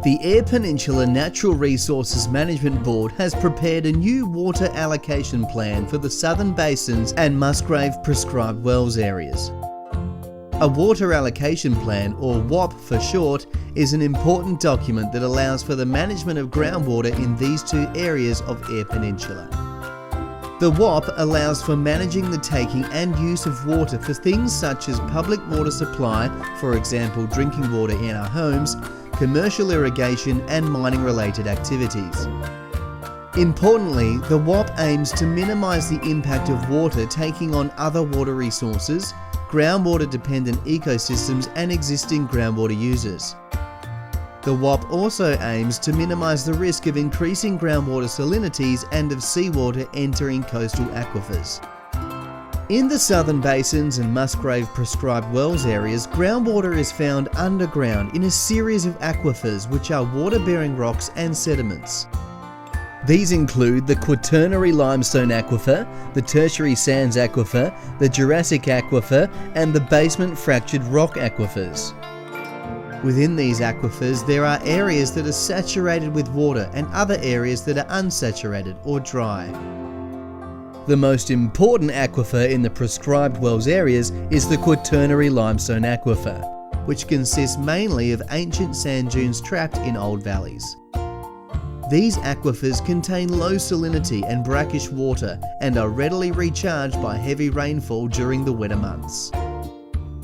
The Eyre Peninsula Natural Resources Management Board has prepared a new water allocation plan for the Southern Basins and Musgrave prescribed wells areas. A Water Allocation Plan, or WAP for short, is an important document that allows for the management of groundwater in these two areas of Eyre Peninsula. The WAP allows for managing the taking and use of water for things such as public water supply, for example drinking water in our homes, commercial irrigation and mining related activities. Importantly, the WAP aims to minimise the impact of water taking on other water resources, groundwater dependent ecosystems and existing groundwater users. The WAP also aims to minimise the risk of increasing groundwater salinities and of seawater entering coastal aquifers. In the Southern Basins and Musgrave prescribed wells areas, groundwater is found underground in a series of aquifers which are water-bearing rocks and sediments. These include the Quaternary Limestone Aquifer, the Tertiary Sands Aquifer, the Jurassic Aquifer and the Basement Fractured Rock Aquifers. Within these aquifers there are areas that are saturated with water and other areas that are unsaturated or dry. The most important aquifer in the prescribed wells areas is the Quaternary Limestone Aquifer, which consists mainly of ancient sand dunes trapped in old valleys. These aquifers contain low salinity and brackish water and are readily recharged by heavy rainfall during the wetter months.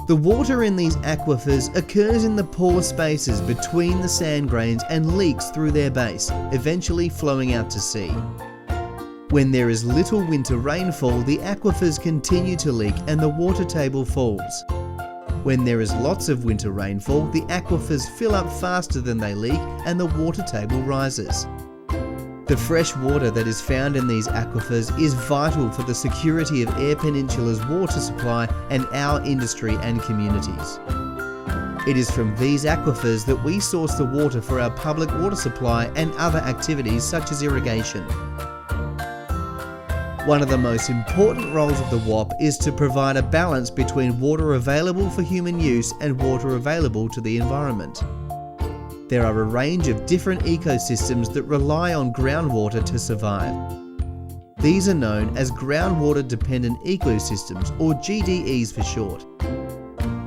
The water in these aquifers occurs in the pore spaces between the sand grains and leaks through their base, eventually flowing out to sea. When there is little winter rainfall, the aquifers continue to leak and the water table falls. When there is lots of winter rainfall, the aquifers fill up faster than they leak and the water table rises. The fresh water that is found in these aquifers is vital for the security of Eyre Peninsula's water supply and our industry and communities. It is from these aquifers that we source the water for our public water supply and other activities such as irrigation. One of the most important roles of the WAP is to provide a balance between water available for human use and water available to the environment. There are a range of different ecosystems that rely on groundwater to survive. These are known as groundwater dependent ecosystems, or GDEs for short.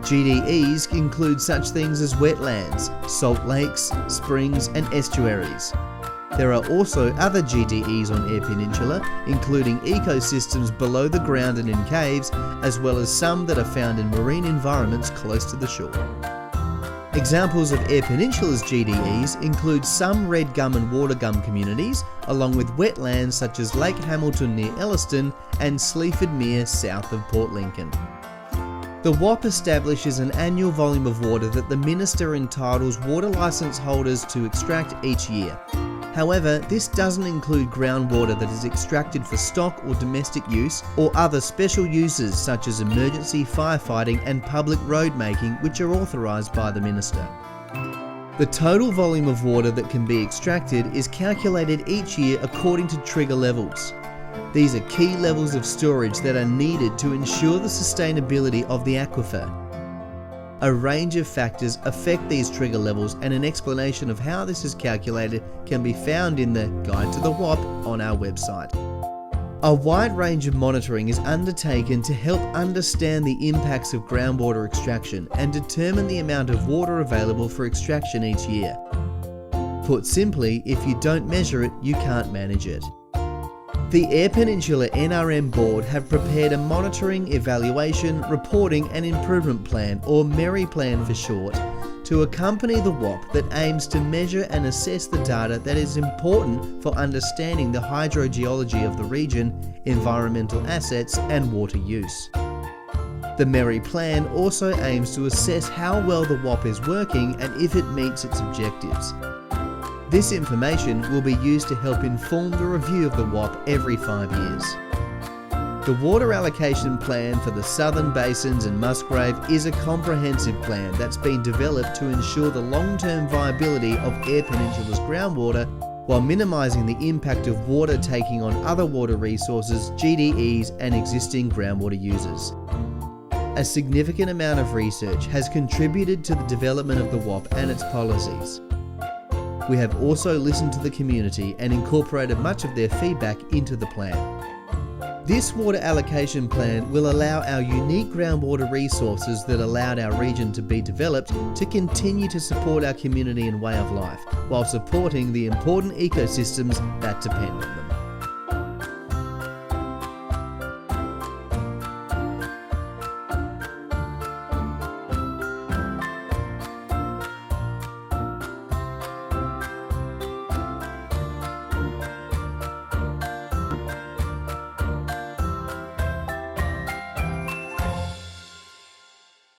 GDEs include such things as wetlands, salt lakes, springs and estuaries. There are also other GDEs on Eyre Peninsula, including ecosystems below the ground and in caves, as well as some that are found in marine environments close to the shore. Examples of Eyre Peninsula's GDEs include some red gum and water gum communities, along with wetlands such as Lake Hamilton near Elliston and Sleaford Mere south of Port Lincoln. The WAP establishes an annual volume of water that the Minister entitles water licence holders to extract each year. However, this doesn't include groundwater that is extracted for stock or domestic use or other special uses such as emergency firefighting and public road making, which are authorised by the Minister. The total volume of water that can be extracted is calculated each year according to trigger levels. These are key levels of storage that are needed to ensure the sustainability of the aquifer. A range of factors affect these trigger levels, and an explanation of how this is calculated can be found in the Guide to the WAP on our website. A wide range of monitoring is undertaken to help understand the impacts of groundwater extraction and determine the amount of water available for extraction each year. Put simply, if you don't measure it, you can't manage it. The Eyre Peninsula NRM Board have prepared a monitoring, evaluation, reporting and improvement plan, or MERI plan for short, to accompany the WAP that aims to measure and assess the data that is important for understanding the hydrogeology of the region, environmental assets and water use. The MERI plan also aims to assess how well the WAP is working and if it meets its objectives. This information will be used to help inform the review of the WAP every 5 years. The Water Allocation Plan for the Southern Basins and Musgrave is a comprehensive plan that's been developed to ensure the long-term viability of Eyre Peninsula's groundwater while minimising the impact of water taking on other water resources, GDEs and existing groundwater users. A significant amount of research has contributed to the development of the WAP and its policies. We have also listened to the community and incorporated much of their feedback into the plan. This water allocation plan will allow our unique groundwater resources that allowed our region to be developed to continue to support our community and way of life, while supporting the important ecosystems that depend on them.